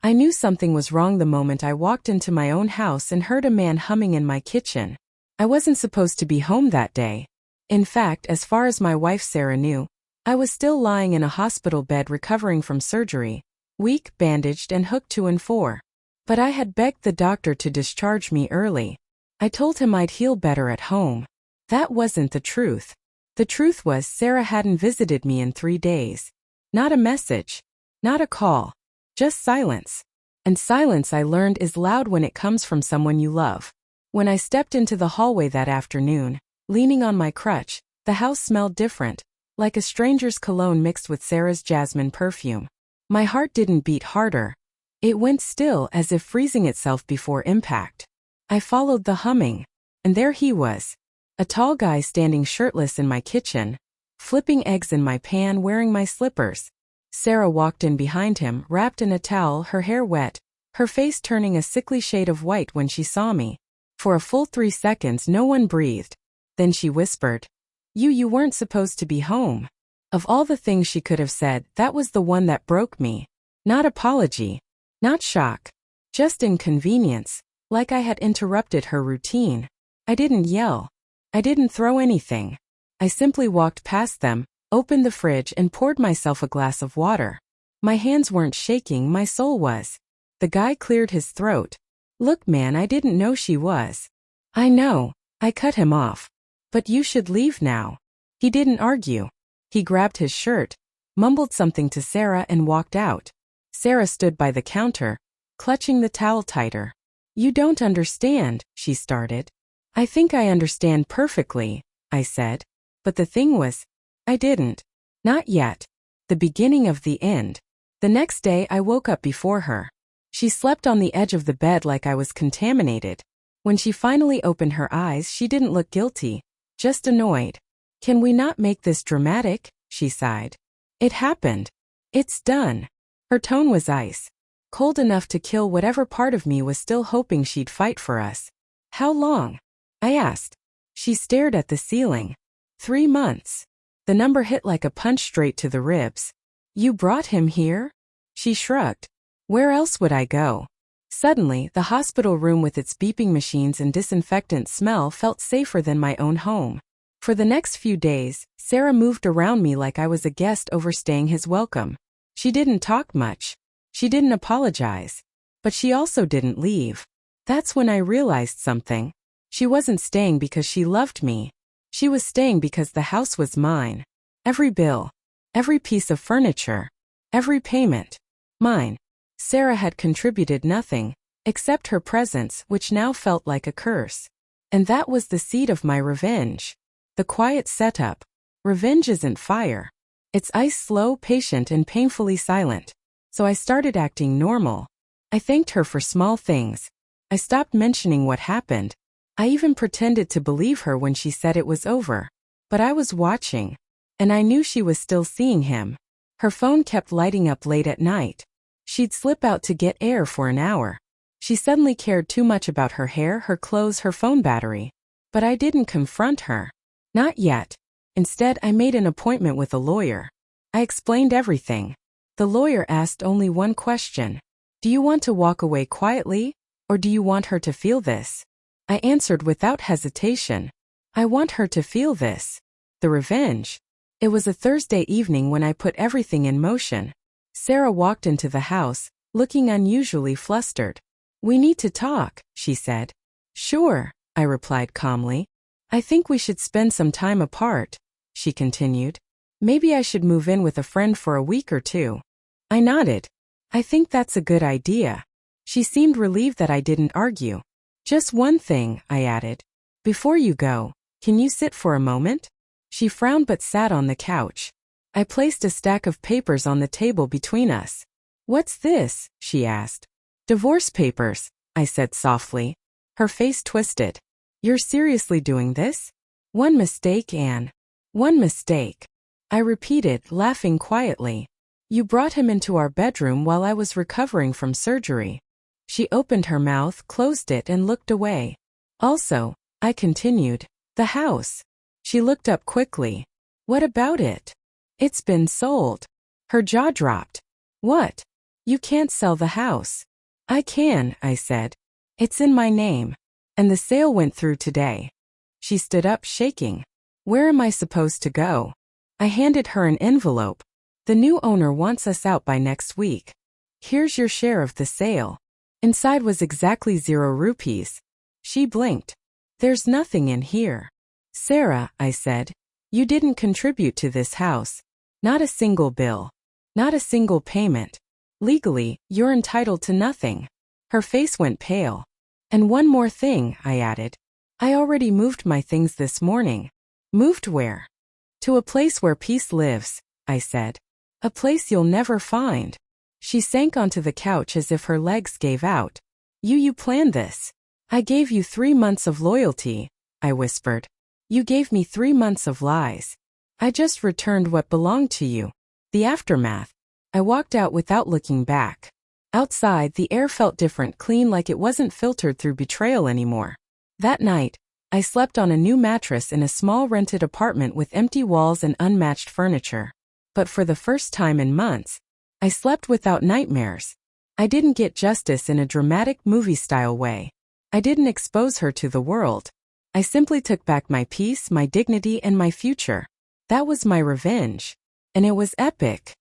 I knew something was wrong the moment I walked into my own house and heard a man humming in my kitchen. I wasn't supposed to be home that day. In fact, as far as my wife Sarah knew, I was still lying in a hospital bed recovering from surgery, weak, bandaged and hooked to N4. But I had begged the doctor to discharge me early. I told him I'd heal better at home. That wasn't the truth. The truth was Sarah hadn't visited me in 3 days. Not a message. Not a call. Just silence. And silence, I learned, is loud when it comes from someone you love. When I stepped into the hallway that afternoon, leaning on my crutch, the house smelled different, like a stranger's cologne mixed with Sarah's jasmine perfume. My heart didn't beat harder. It went still, as if freezing itself before impact. I followed the humming, and there he was. A tall guy standing shirtless in my kitchen, flipping eggs in my pan, wearing my slippers. Sarah walked in behind him, wrapped in a towel, her hair wet, her face turning a sickly shade of white when she saw me. For a full 3 seconds no one breathed. Then she whispered, You weren't supposed to be home." Of all the things she could have said, that was the one that broke me. Not apology. Not shock. Just inconvenience, like I had interrupted her routine. I didn't yell. I didn't throw anything. I simply walked past them, opened the fridge and poured myself a glass of water. My hands weren't shaking, my soul was. The guy cleared his throat. "Look man, I didn't know she was." "I know." I cut him off. "But you should leave now." He didn't argue. He grabbed his shirt, mumbled something to Sarah and walked out. Sarah stood by the counter, clutching the towel tighter. "You don't understand," she started. "I think I understand perfectly," I said. But the thing was, I didn't. Not yet. The beginning of the end. The next day I woke up before her. She slept on the edge of the bed like I was contaminated. When she finally opened her eyes, she didn't look guilty, just annoyed. "Can we not make this dramatic?" she sighed. "It happened. It's done." Her tone was ice, cold enough to kill whatever part of me was still hoping she'd fight for us. "How long?" I asked. She stared at the ceiling. 3 months. The number hit like a punch straight to the ribs. "You brought him here?" She shrugged. "Where else would I go?" Suddenly, the hospital room with its beeping machines and disinfectant smell felt safer than my own home. For the next few days, Sarah moved around me like I was a guest overstaying his welcome. She didn't talk much. She didn't apologize. But she also didn't leave. That's when I realized something. She wasn't staying because she loved me. She was staying because the house was mine. Every bill. Every piece of furniture. Every payment. Mine. Sarah had contributed nothing, except her presence, which now felt like a curse. And that was the seed of my revenge. The quiet setup. Revenge isn't fire. It's ice, slow, patient, and painfully silent. So I started acting normal. I thanked her for small things. I stopped mentioning what happened. I even pretended to believe her when she said it was over. But I was watching. And I knew she was still seeing him. Her phone kept lighting up late at night. She'd slip out to get air for an hour. She suddenly cared too much about her hair, her clothes, her phone battery. But I didn't confront her. Not yet. Instead, I made an appointment with a lawyer. I explained everything. The lawyer asked only one question. "Do you want to walk away quietly, or do you want her to feel this?" I answered without hesitation. "I want her to feel this. The revenge." It was a Thursday evening when I put everything in motion. Sarah walked into the house, looking unusually flustered. "We need to talk," she said. "Sure," I replied calmly. "I think we should spend some time apart," she continued. "Maybe I should move in with a friend for a week or two." I nodded. "I think that's a good idea." She seemed relieved that I didn't argue. "Just one thing," I added. "Before you go, can you sit for a moment?" She frowned but sat on the couch. I placed a stack of papers on the table between us. "What's this?" she asked. "Divorce papers," I said softly. Her face twisted. "You're seriously doing this?" "One mistake, Anne. One mistake," I repeated, laughing quietly. "You brought him into our bedroom while I was recovering from surgery." She opened her mouth, closed it, and looked away. "Also," I continued, "the house." She looked up quickly. "What about it?" "It's been sold." Her jaw dropped. "What?" You can't sell the house. I can, I said. It's in my name. And the sale went through today. She stood up shaking. Where am I supposed to go? I handed her an envelope. The new owner wants us out by next week. Here's your share of the sale. Inside was exactly 0 rupees. She blinked. There's nothing in here. Sarah, I said, you didn't contribute to this house. Not a single bill. Not a single payment. Legally, you're entitled to nothing. Her face went pale. And one more thing, I added. I already moved my things this morning. Moved where? To a place where peace lives, I said. A place you'll never find. She sank onto the couch as if her legs gave out. You planned this. I gave you 3 months of loyalty, I whispered. You gave me 3 months of lies. I just returned what belonged to you. The aftermath. I walked out without looking back. Outside, the air felt different, clean, like it wasn't filtered through betrayal anymore. That night, I slept on a new mattress in a small rented apartment with empty walls and unmatched furniture. But for the first time in months, I slept without nightmares. I didn't get justice in a dramatic movie-style way. I didn't expose her to the world. I simply took back my peace, my dignity, and my future. That was my revenge. And it was epic.